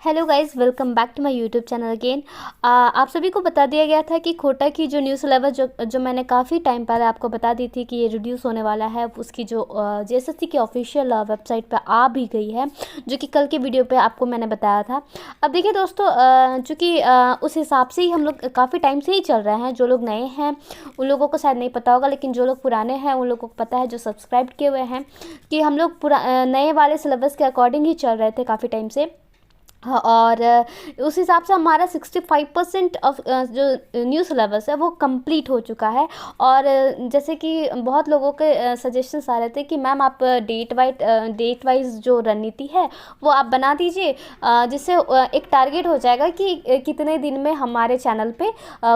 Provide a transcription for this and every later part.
Hello guys, welcome back to my YouTube channel again. आप सभी को बता दिया गया था कि कोटा की जो न्यूज़ सिलेबस जो मैंने काफ़ी टाइम पहले आपको बता दी थी कि ये रिड्यूस होने वाला है, उसकी जो जेएसएससी की ऑफिशियल वेबसाइट पे आ भी गई है, जो कि कल के वीडियो पे आपको मैंने बताया था। अब देखिए दोस्तों, चूँकि उस हिसाब से ही हम लोग काफ़ी टाइम से ही चल रहे हैं। जो लोग नए हैं उन लोगों को शायद नहीं पता होगा, लेकिन जो लोग पुराने हैं उन लोगों को पता है, जो सब्सक्राइब किए हुए हैं, कि हम लोग नए वाले सिलेबस के अकॉर्डिंग ही चल रहे थे काफ़ी टाइम से। हाँ, और उस हिसाब से हमारा 65% ऑफ जो न्यू सिलेबस है वो कंप्लीट हो चुका है। और जैसे कि बहुत लोगों के सजेशंस आ रहे थे कि मैम आप डेट वाइज जो रणनीति है वो आप बना दीजिए, जिससे एक टारगेट हो जाएगा कि कितने दिन में हमारे चैनल पे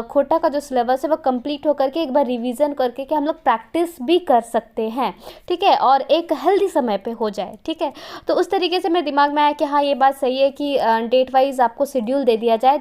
खोटा का जो सिलेबस है वो कंप्लीट हो करके एक बार रिवीजन करके कि हम लोग प्रैक्टिस भी कर सकते हैं, ठीक है, और एक हेल्दी समय पे हो जाए, ठीक है। तो उस तरीके से मेरे दिमाग में आया कि हाँ, ये बात सही है कि डेट वाइज आपको शेड्यूल दे दिया जाए,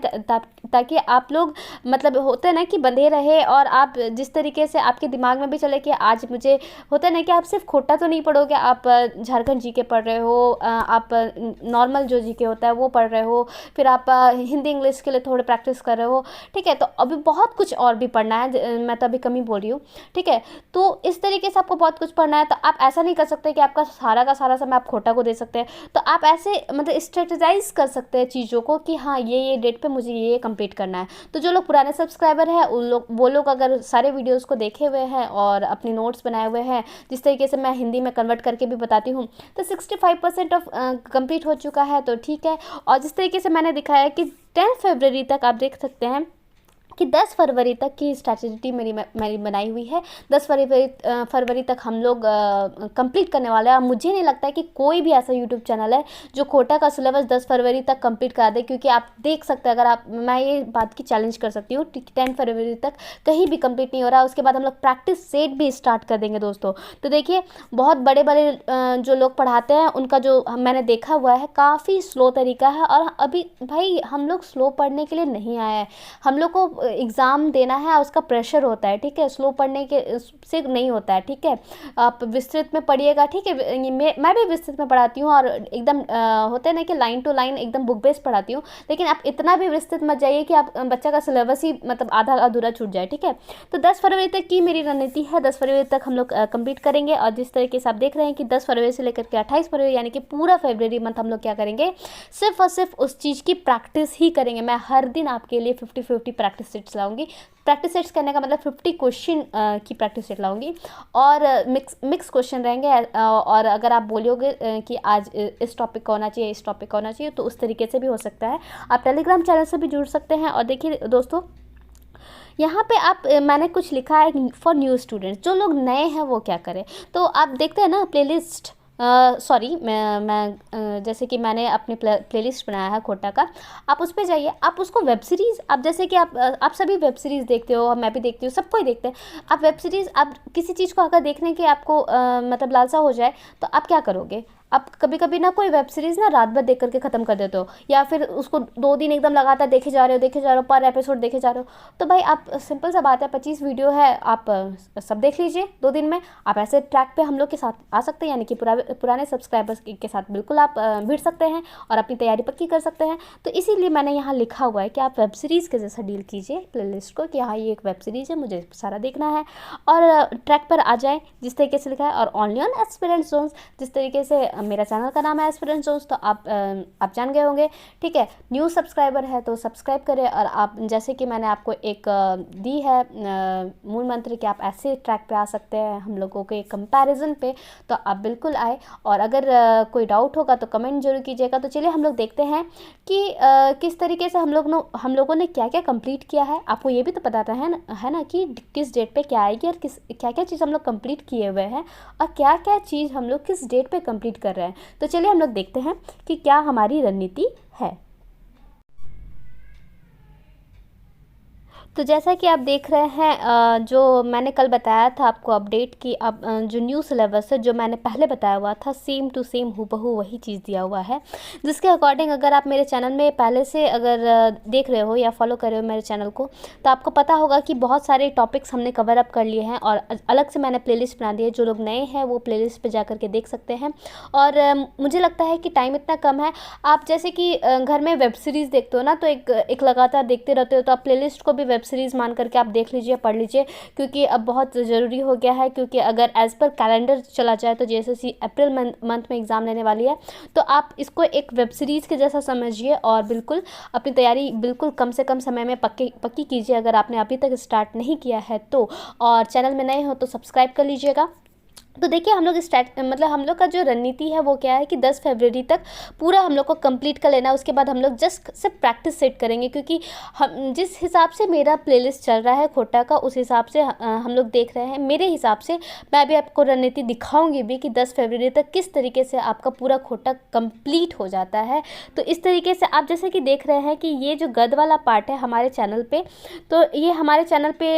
ताकि आप लोग, मतलब होता है ना कि बंधे रहे, और आप जिस तरीके से आपके दिमाग में भी चले कि आज मुझे, होता है ना कि आप सिर्फ खोटा तो नहीं पढ़ोगे, आप झारखंड जीके पढ़ रहे हो, आप नॉर्मल जो जीके होता है वो पढ़ रहे हो, फिर आप हिंदी इंग्लिश के लिए थोड़े प्रैक्टिस कर रहे हो, ठीक है। तो अभी बहुत कुछ और भी पढ़ना है, मैं तो अभी कम ही बोल रही हूँ, ठीक है। तो इस तरीके से आपको बहुत कुछ पढ़ना है, तो आप ऐसा नहीं कर सकते कि आपका सारा का सारा समय आप खोटा को दे सकते हैं। तो आप ऐसे मतलब स्ट्रेटेजाइज कर सकते हैं चीज़ों को कि हाँ, ये डेट पे मुझे ये कंप्लीट करना है। तो जो लोग पुराने सब्सक्राइबर हैं वो लोग अगर सारे वीडियोस को देखे हुए हैं और अपने नोट्स बनाए हुए हैं, जिस तरीके से मैं हिंदी में कन्वर्ट करके भी बताती हूँ, तो 65% ऑफ कंप्लीट हो चुका है, तो ठीक है। और जिस तरीके से मैंने दिखाया कि 10 फरवरी तक आप देख सकते हैं कि 10 फरवरी तक की स्ट्रैटेजी मेरी बनाई हुई है। 10 फरवरी तक हम लोग कंप्लीट करने वाले हैं। और मुझे नहीं लगता है कि कोई भी ऐसा यूट्यूब चैनल है जो कोटा का सिलेबस 10 फरवरी तक कंप्लीट करा दे, क्योंकि आप देख सकते हैं, अगर आप, मैं ये बात की चैलेंज कर सकती हूँ, 10 फरवरी तक कहीं भी कंप्लीट नहीं हो रहा। उसके बाद हम लोग प्रैक्टिस सेट भी स्टार्ट कर देंगे दोस्तों। तो देखिए, बहुत बड़े बड़े जो लोग पढ़ाते हैं उनका जो मैंने देखा हुआ है, काफ़ी स्लो तरीका है। और अभी भाई, हम लोग स्लो पढ़ने के लिए नहीं आए हैं, हम लोग को एग्ज़ाम देना है, उसका प्रेशर होता है, ठीक है। स्लो पढ़ने के से नहीं होता है, ठीक है। आप विस्तृत में पढ़िएगा, ठीक है। मैं भी विस्तृत में पढ़ाती हूँ, और एकदम होता है ना कि लाइन टू लाइन एकदम बुक बेस्ड पढ़ाती हूँ, लेकिन आप इतना भी विस्तृत मत जाइए कि आप बच्चा का सिलेबस ही मतलब आधा अधूरा छूट जाए, ठीक है। तो 10 फरवरी तक की मेरी रणनीति है, 10 फरवरी तक हम लोग कंप्लीट करेंगे। और जिस तरीके से आप देख रहे हैं कि 10 फरवरी से लेकर के 28 फरवरी, यानी कि पूरा फरवरी मंथ हम लोग क्या करेंगे, सिर्फ और सिर्फ उस चीज़ की प्रैक्टिस ही करेंगे। मैं हर दिन आपके लिए 50-50 प्रैक्टिस सेट्स लाऊंगी। प्रैक्टिस सेट्स करने का मतलब 50 क्वेश्चन की प्रैक्टिस सेट लाऊंगी, और मिक्स क्वेश्चन रहेंगे। और अगर आप बोलोगे कि आज इस टॉपिक का होना चाहिए, इस टॉपिक का होना चाहिए, तो उस तरीके से भी हो सकता है। आप टेलीग्राम चैनल से भी जुड़ सकते हैं। और देखिए दोस्तों, यहाँ पे आप मैंने कुछ लिखा है फॉर न्यू स्टूडेंट्स, जो लोग नए हैं वो क्या करें। तो आप देखते हैं ना प्लेलिस्ट, सॉरी, मैं जैसे कि मैंने अपनी प्लेलिस्ट बनाया है खोटा का, आप उस पर जाइए। आप उसको वेब सीरीज़, आप जैसे कि आप सभी वेब सीरीज़ देखते हो, मैं भी देखती हूँ, सबको ही देखते हैं। आप वेब सीरीज़, आप किसी चीज़ को अगर देखने की आपको मतलब लालसा हो जाए, तो आप क्या करोगे, आप कभी कभी ना कोई वेब सीरीज़ ना रात भर देख करके ख़त्म कर देते हो, या फिर उसको 2 दिन एकदम लगातार देखे जा रहे हो, पर एपिसोड देखे जा रहे हो। तो भाई, आप, सिंपल सा बात है, 25 वीडियो है, आप सब देख लीजिए 2 दिन में। आप ऐसे ट्रैक पे हम लोग के साथ आ सकते हैं, यानी कि पुराने सब्सक्राइबर्स के साथ बिल्कुल आप भिड़ सकते हैं और अपनी तैयारी पक्की कर सकते हैं। तो इसीलिए मैंने यहाँ लिखा हुआ है कि आप वेब सीरीज़ के जैसा डील कीजिए प्लेलिस्ट को, कि हाँ, ये एक वेब सीरीज़ है, मुझे सारा देखना है, और ट्रैक पर आ जाए जिस तरीके से लिखा है। और ओनली ऑन एस्पिरेंट जोन्स, जिस तरीके से मेरा चैनल का नाम है एस्पिरेंट जोन्स, तो आप जान गए होंगे, ठीक है। न्यू सब्सक्राइबर है तो सब्सक्राइब करें। और आप, जैसे कि मैंने आपको एक दी है मूल मंत्र कि आप ऐसे ट्रैक पे आ सकते हैं हम लोगों के कंपैरिजन पे, तो आप बिल्कुल आए। और अगर कोई डाउट होगा तो कमेंट जरूर कीजिएगा। तो चलिए हम लोग देखते हैं कि किस तरीके से हम लोगों ने क्या क्या कंप्लीट किया है। आपको ये भी तो पता है ना कि किस डेट पे क्या आएगी, और क्या क्या चीज़ हम लोग कंप्लीट किए हुए हैं, और क्या क्या चीज़ हम लोग किस डेट पे कंप्लीट कर रहे हैं। तो चलिए हम लोग देखते हैं कि क्या हमारी रणनीति है। तो जैसा कि आप देख रहे हैं जो मैंने कल बताया था आपको अपडेट की, अब जो न्यू सिलेबस है जो मैंने पहले बताया हुआ था सेम टू सेम हूबहू वही चीज़ दिया हुआ है, जिसके अकॉर्डिंग अगर आप मेरे चैनल में पहले से अगर देख रहे हो या फॉलो कर रहे हो मेरे चैनल को, तो आपको पता होगा कि बहुत सारे टॉपिक्स हमने कवर अप कर लिए हैं और अलग से मैंने प्लेलिस्ट बना दी है। जो लोग नए हैं वो प्लेलिस्ट पे जा कर के देख सकते हैं। और मुझे लगता है कि टाइम इतना कम है, आप जैसे कि घर में वेब सीरीज़ देखते हो ना, तो एक लगातार देखते रहते हो, तो आप प्लेलिस्ट को भी वेब सीरीज़ मान करके आप देख लीजिए, पढ़ लीजिए, क्योंकि अब बहुत ज़रूरी हो गया है। क्योंकि अगर एज़ पर कैलेंडर चला जाए तो जैसे अप्रैल मंथ में एग्ज़ाम लेने वाली है, तो आप इसको एक वेब सीरीज़ के जैसा समझिए और बिल्कुल अपनी तैयारी बिल्कुल कम से कम समय में पक्की कीजिए, अगर आपने अभी तक स्टार्ट नहीं किया है तो। और चैनल में नए हो तो सब्सक्राइब कर लीजिएगा। तो देखिए हम लोग मतलब हम लोग का जो रणनीति है वो क्या है कि 10 फरवरी तक पूरा हम लोग को कंप्लीट कर लेना है। उसके बाद हम लोग जस्ट सिर्फ प्रैक्टिस सेट करेंगे, क्योंकि हम जिस हिसाब से मेरा प्लेलिस्ट चल रहा है खोटा का, उस हिसाब से हम लोग देख रहे हैं। मेरे हिसाब से मैं अभी आपको रणनीति दिखाऊंगी भी कि 10 फरवरी तक किस तरीके से आपका पूरा खोटा कंप्लीट हो जाता है। तो इस तरीके से आप जैसे कि देख रहे हैं कि ये जो गद वाला पार्ट है हमारे चैनल पे, तो ये हमारे चैनल पे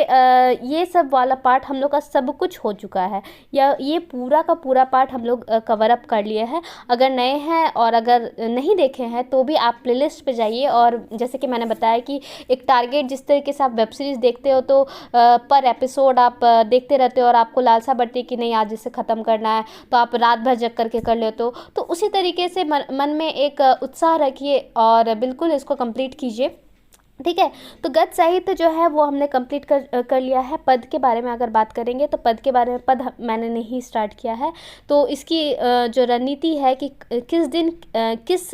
ये सब वाला पार्ट हम लोग का सब कुछ हो चुका है, या ये पूरा का पूरा पार्ट हम लोग कवर अप कर लिए हैं। अगर नए हैं और अगर नहीं देखे हैं तो भी आप प्लेलिस्ट पे जाइए। और जैसे कि मैंने बताया कि एक टारगेट, जिस तरीके से आप वेब सीरीज़ देखते हो तो पर एपिसोड आप देखते रहते हो और आपको लालसा बढ़ती है कि नहीं आज इसे ख़त्म करना है, तो आप रात भर जग करके कर लेते हो। तो उसी तरीके से मन में एक उत्साह रखिए और बिल्कुल इसको कंप्लीट कीजिए, ठीक है। तो गद्य साहित्य जो है वो हमने कंप्लीट कर लिया है। पद के बारे में अगर बात करेंगे तो पद के बारे में, पद मैंने नहीं स्टार्ट किया है, तो इसकी जो रणनीति है कि किस दिन किस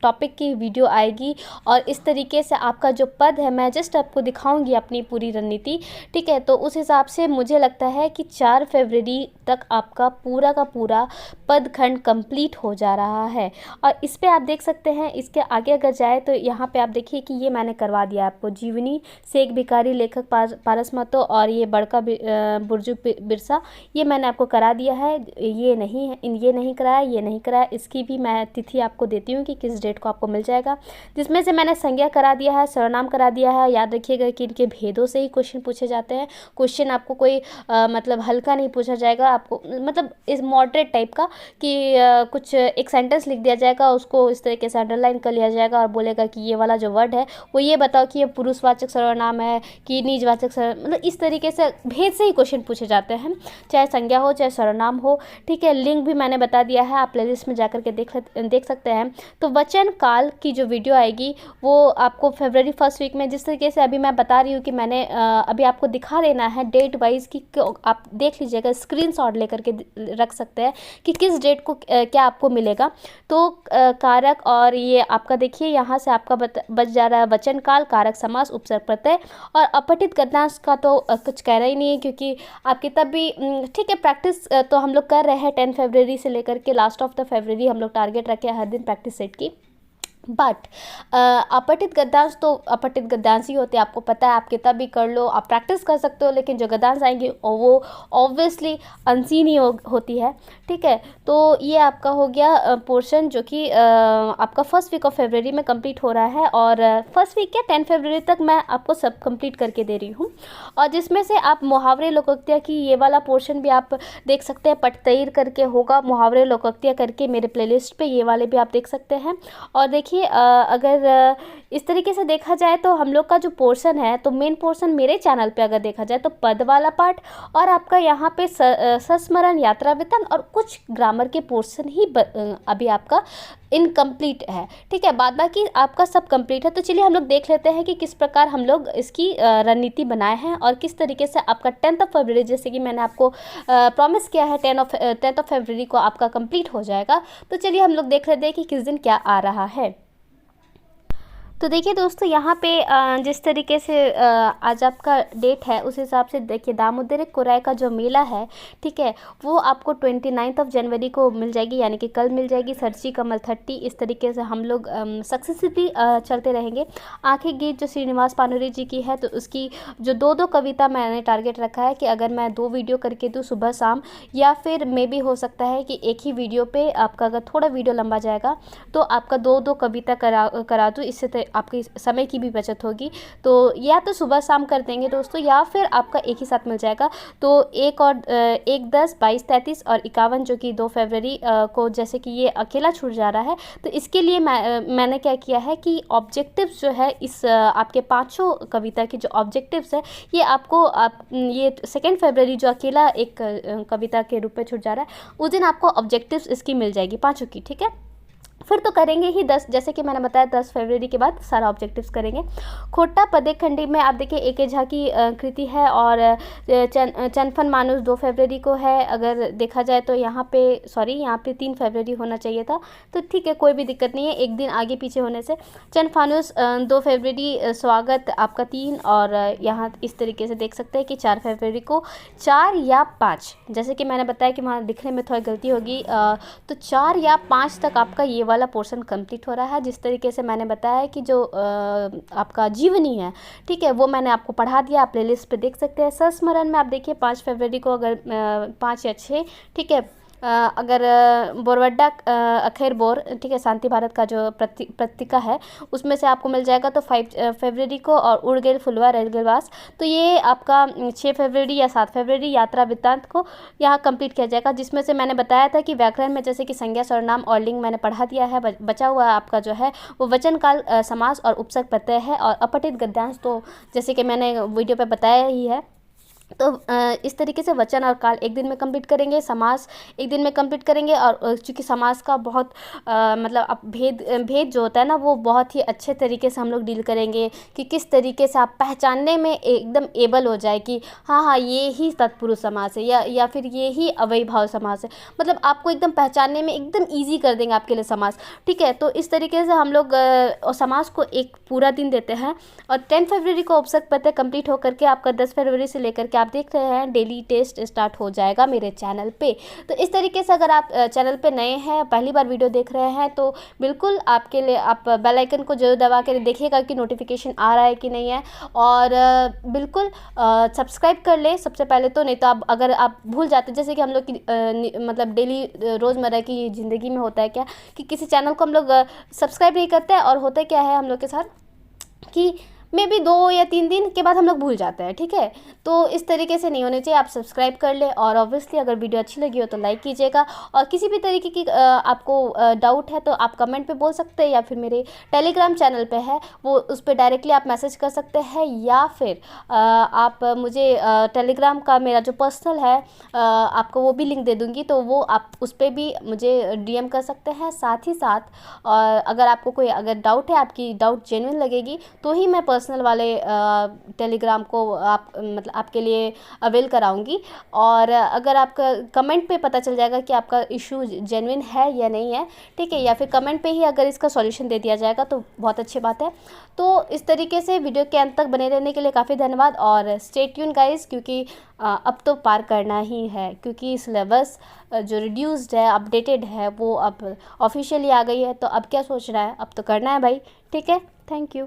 टॉपिक की वीडियो आएगी और इस तरीके से आपका जो पद है मैं जस्ट आपको दिखाऊंगी अपनी पूरी रणनीति, ठीक है। तो उस हिसाब से मुझे लगता है कि 4 फरवरी तक आपका पूरा का पूरा पद खंड कंप्लीट हो जा रहा है। और इस पर आप देख सकते हैं, इसके आगे अगर जाए तो यहाँ पे आप देखिए कि ये मैंने करवा दिया आपको, जीवनी शेख भिखारी लेखक पारस महतो और ये बड़का बुर्जु बिरसा, ये मैंने आपको करा दिया है। ये नहीं कराया, ये नहीं कराया, इसकी भी मैं तिथि आपको देती हूँ कि किस डेट को आपको मिल जाएगा। जिसमें से मैंने संज्ञा करा दिया है, सर्वनाम करा दिया है। याद रखिएगा कि इनके भेदों से ही क्वेश्चन पूछे जाते हैं। क्वेश्चन आपको कोई मतलब हल्का नहीं पूछा जाएगा, आपको मतलब इस मॉडरेट टाइप का कि कुछ एक सेंटेंस लिख दिया जाएगा, उसको इस तरीके से अंडरलाइन कर लिया जाएगा और बोलेगा कि ये वाला जो वर्ड है वो ये बताओ कि ये पुरुषवाचक सर्वनाम है कि निजवाचक मतलब इस तरीके से भेद से ही क्वेश्चन पूछे जाते हैं, चाहे संज्ञा हो चाहे सर्वनाम हो, ठीक है। लिंक भी मैंने बता दिया है, आप प्लेलिस्ट में जाकर के देख सकते हैं। तो वचन काल की जो वीडियो आएगी वो आपको फरवरी फर्स्ट वीक में, जिस तरीके से अभी मैं बता रही हूँ कि मैंने अभी आपको दिखा देना है डेट वाइज की, आप देख लीजिएगा, स्क्रीनशॉट लेकर के रख सकते हैं कि किस डेट को क्या आपको मिलेगा। तो कारक और ये आपका देखिए यहाँ से आपका बच जा रहा है वचन काल, कारक समास, उपसर्ग प्रत्यय और अपठित गद्यांश का तो कुछ कहना ही नहीं है, क्योंकि आपकी तब भी ठीक है प्रैक्टिस तो हम लोग कर रहे हैं 10 फरवरी से लेकर के लास्ट ऑफ द फरवरी हम लोग टारगेट रखे हर दिन प्रैक्टिस सेट की। बट अपठित गद्यांश तो अपठित गद्यांश ही होते हैं, आपको पता है, आप कितना भी कर लो, आप प्रैक्टिस कर सकते हो, लेकिन जो गद्यांश आएंगे वो ऑब्वियसली अनसीन ही होती है, ठीक है। तो ये आपका हो गया पोर्शन जो कि आपका फर्स्ट वीक ऑफ फरवरी में कंप्लीट हो रहा है। और फर्स्ट वीक क्या 10 फरवरी तक मैं आपको सब कंप्लीट करके दे रही हूँ। और जिसमें से आप मुहावरे लोकोक्तियाँ की ये वाला पोर्शन भी आप देख सकते हैं, पटतईर करके होगा, मुहावरे लोकोक्तियाँ करके मेरे प्लेलिस्ट पे ये वाले भी आप देख सकते हैं। और देखिए अगर इस तरीके से देखा जाए तो हम लोग का जो पोर्शन है, तो मेन पोर्शन मेरे चैनल पे अगर देखा जाए तो पद वाला पार्ट और आपका यहाँ पे संस्मरण, यात्रा वेतन और कुछ ग्रामर के पोर्शन ही अभी आपका इनकम्प्लीट है, ठीक है। बाद बाकी आपका सब कंप्लीट है। तो चलिए हम लोग देख लेते हैं कि किस प्रकार हम लोग इसकी रणनीति बनाए हैं और किस तरीके से आपका 10th ऑफ फरवरी, जैसे कि मैंने आपको प्रॉमिस किया है 10th ऑफ फरवरी को आपका कंप्लीट हो जाएगा। तो चलिए हम लोग देख लेते हैं कि किस दिन क्या आ रहा है। तो देखिए दोस्तों, यहाँ पे जिस तरीके से आज आपका डेट है उस हिसाब से देखिए दामोदर कोराय का जो मेला है, ठीक है, वो आपको 29 ऑफ जनवरी को मिल जाएगी, यानी कि कल मिल जाएगी। सरची कमल 30, इस तरीके से हम लोग सक्सेसिवली चलते रहेंगे। आंखें गीत जो श्रीनिवास पानुरी जी की है, तो उसकी जो दो कविता मैंने टारगेट रखा है कि अगर मैं 2 वीडियो करके दूँ सुबह शाम, या फिर मे भी हो सकता है कि एक ही वीडियो पे आपका अगर थोड़ा वीडियो लंबा जाएगा तो आपका 2 कविता करा दूँ। इससे आपके समय की भी बचत होगी। तो या तो सुबह शाम कर देंगे दोस्तों, या फिर आपका एक ही साथ मिल जाएगा। तो 1, 10, 22, 33 और 51 जो कि 2 फरवरी को जैसे कि ये अकेला छूट जा रहा है, तो इसके लिए मैंने क्या किया है कि ऑब्जेक्टिव्स जो है इस आपके पाँचों कविता के जो ऑब्जेक्टिव्स है, ये आपको ये 2 फरवरी जो अकेला एक कविता के रूप में छूट जा रहा है, उस दिन आपको ऑब्जेक्टिव्स इसकी मिल जाएगी पाँचों की, ठीक है। फिर तो करेंगे ही 10, जैसे कि मैंने बताया 10 फरवरी के बाद सारा ऑब्जेक्टिव्स करेंगे। खोटा पदे खंडी में आप देखिए ए के झा की कृति है, और चनफन मानुस 2 फरवरी को है। अगर देखा जाए तो यहाँ पे 3 फरवरी होना चाहिए था, तो ठीक है, कोई भी दिक्कत नहीं है एक दिन आगे पीछे होने से। चनफानुस 2 फरवरी, स्वागत आपका 3, और यहाँ इस तरीके से देख सकते हैं कि 4 फरवरी को 4 या 5, जैसे कि मैंने बताया कि वहाँ लिखने में थोड़ी गलती होगी, तो 4 या 5 तक आपका ये वाला पोर्शन कंप्लीट हो रहा है। जिस तरीके से मैंने बताया कि जो आपका जीवनी है, ठीक है, वो मैंने आपको पढ़ा दिया, आप प्लेलिस्ट पे देख सकते हैं। संस्मरण में आप देखिए 5 फरवरी को अगर 5 या 6, ठीक है, अगर बोरवड्डा अखेर बोर, ठीक है, शांति भारत का जो पत्रिका है उसमें से आपको मिल जाएगा, तो 5 फरवरी को, और उड़ गेल फुलवा रह गेल वास, तो ये आपका 6 फरवरी या 7 फरवरी यात्रा वृत्तांत को यहाँ कंप्लीट किया जाएगा। जिसमें से मैंने बताया था कि व्याकरण में जैसे कि संज्ञा सर्वनाम और लिंग मैंने पढ़ा दिया है, बचा हुआ आपका जो है वो वचन काल, समास और उपसर्ग प्रत्यय है, और अपठित गद्यांश तो जैसे कि मैंने वीडियो पर बताया ही है। तो इस तरीके से वचन और काल एक दिन में कंप्लीट करेंगे, समास एक दिन में कंप्लीट करेंगे, और चूँकि समास का बहुत मतलब अब भेद जो होता है ना, वो बहुत ही अच्छे तरीके से हम लोग डील करेंगे कि किस तरीके से आप पहचानने में एकदम एबल हो जाए कि हाँ ये ही तत्पुरुष समास है, या फिर ये ही अव्ययीभाव समास है, मतलब आपको एकदम पहचानने में एकदम ईजी कर देंगे आपके लिए समास, ठीक है। तो इस तरीके से हम लोग समास को एक पूरा दिन देते हैं, और 10 फरवरी को उपसर्ग प्रत्यय कंप्लीट होकर के आपका 10 फरवरी से लेकर के आप देख रहे हैं डेली टेस्ट स्टार्ट हो जाएगा मेरे चैनल पे। तो इस तरीके से अगर आप चैनल पे नए हैं, पहली बार वीडियो देख रहे हैं, तो बिल्कुल आपके लिए आप बेल आइकन को जरूर दबा के देखिएगा कि नोटिफिकेशन आ रहा है कि नहीं है, और बिल्कुल सब्सक्राइब कर ले सबसे पहले तो, नहीं तो आप अगर आप भूल जाते, जैसे कि हम लोग की मतलब डेली रोज़मर्रा की ज़िंदगी में होता है क्या कि किसी चैनल को हम लोग सब्सक्राइब नहीं करते, और होता क्या है हम लोग के साथ कि मे बी 2 या 3 दिन के बाद हम लोग भूल जाते हैं, ठीक है। तो इस तरीके से नहीं होने चाहिए, आप सब्सक्राइब कर ले, और ऑब्वियसली अगर वीडियो अच्छी लगी हो तो लाइक कीजिएगा, और किसी भी तरीके की आपको डाउट है तो आप कमेंट पे बोल सकते हैं, या फिर मेरे टेलीग्राम चैनल पे है वो, उस पर डायरेक्टली आप मैसेज कर सकते हैं, या फिर आप मुझे टेलीग्राम का मेरा जो पर्सनल है आपको वो भी लिंक दे दूँगी, तो वो आप उस पर भी मुझे डीएम कर सकते हैं। साथ ही साथ अगर आपको कोई अगर डाउट है, आपकी डाउट जेन्युइन लगेगी, तो ही मैं पर्सनल वाले टेलीग्राम को मतलब आपके लिए अवेल कराऊंगी। और अगर आपका कमेंट पे पता चल जाएगा कि आपका इशू जेन्युइन है या नहीं है, ठीक है, या फिर कमेंट पे ही अगर इसका सॉल्यूशन दे दिया जाएगा तो बहुत अच्छी बात है। तो इस तरीके से वीडियो के अंत तक बने रहने के लिए काफ़ी धन्यवाद, और स्टे ट्यून गाइस, क्योंकि अब तो पार करना ही है, क्योंकि सिलेबस जो रिड्यूस्ड है, अपडेटेड है, वो अब ऑफिशियली आ गई है। तो अब क्या सोचना है, अब तो करना है भाई, ठीक है। Thank you.